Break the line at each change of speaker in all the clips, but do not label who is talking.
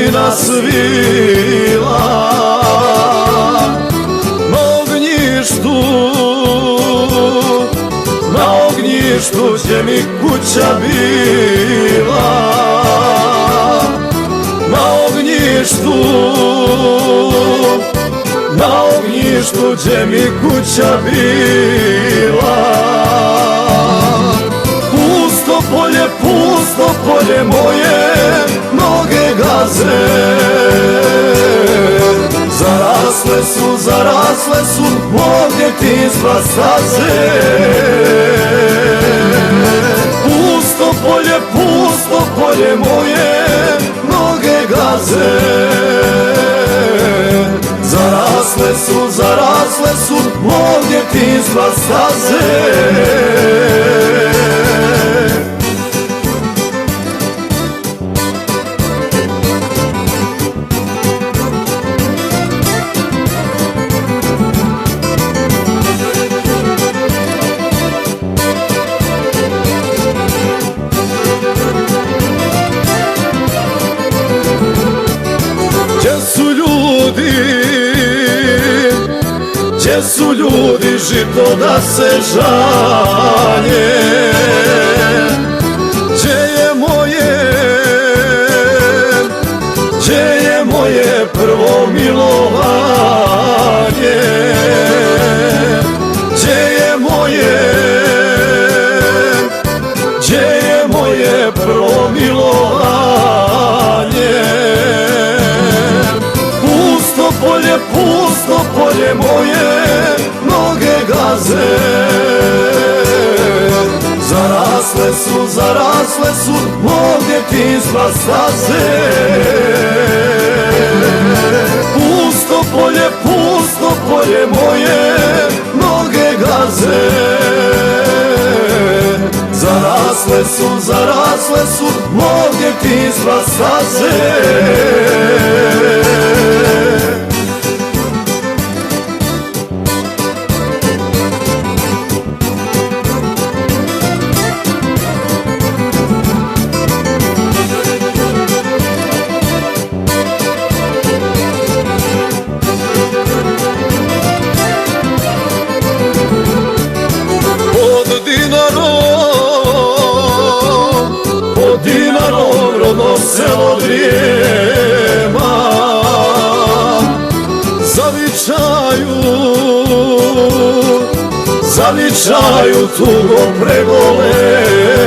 godina svila na ognjištu, na ognjištu gdje mi kuća bila, na ognjištu, na ognjištu gdje mi kuća bila. Pusto polje moje noge gaze, zarasle su mog djetinjstva staze. Pusto polje moje noge gaze, zarasle su mog djetinjstva staze. Gdje su ljudi žito da se žanje? Gdje je moje prvo milovanje? Gdje je moje prvo milovanje? Pusto polje moje noge gaze, zarasle su mog djetinjstva staze. Pusto polje moje noge gaze, zarasle su mog djetinjstva staze. Dinarom rodno selo Drijema, zavičaju tugom pregolema.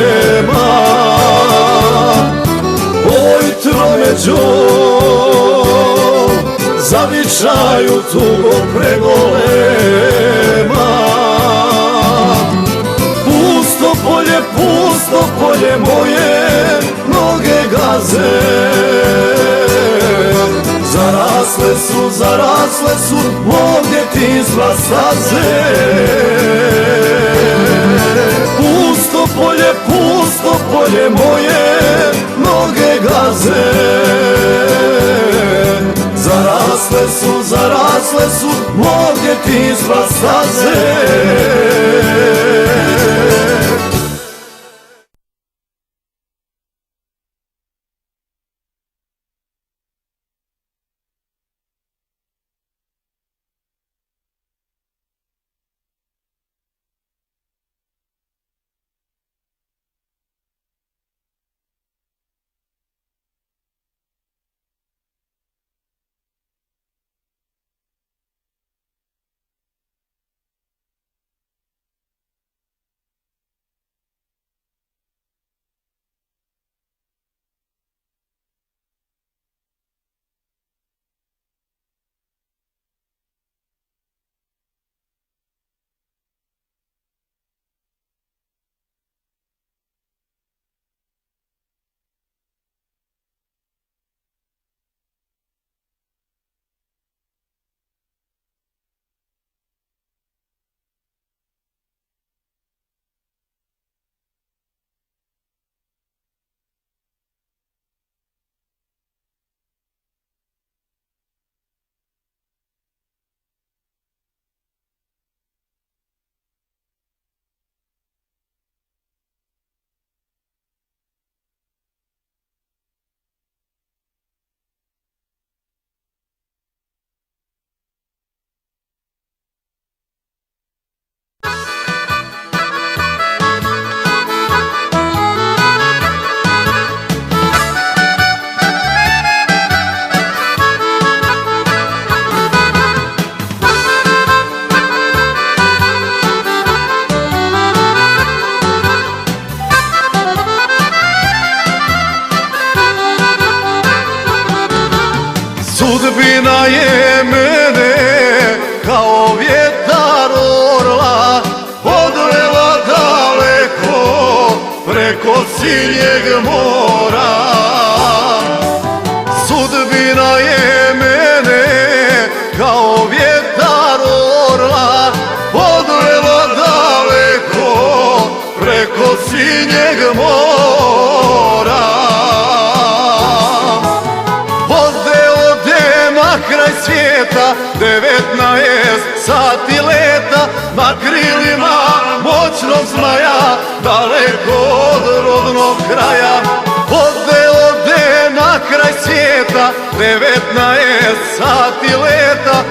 Oj tromeđo, zavičaju tugom pregolema. Pusto polje moje noge gaze, zarasle su mog djetinjstva staze. Pusto polje moje noge gaze, zarasle su mog djetinjstva staze. je mene kao vjetar orla odvela daleko preko sinjeg mora. Sudbina je mene kao vjetar orla odvela daleko preko sinjeg mora. Kraj svijeta 19 sati leta na krilima moćnog zmaja daleko od rodnog kraja. Ode na kraj svijeta 19 sati leta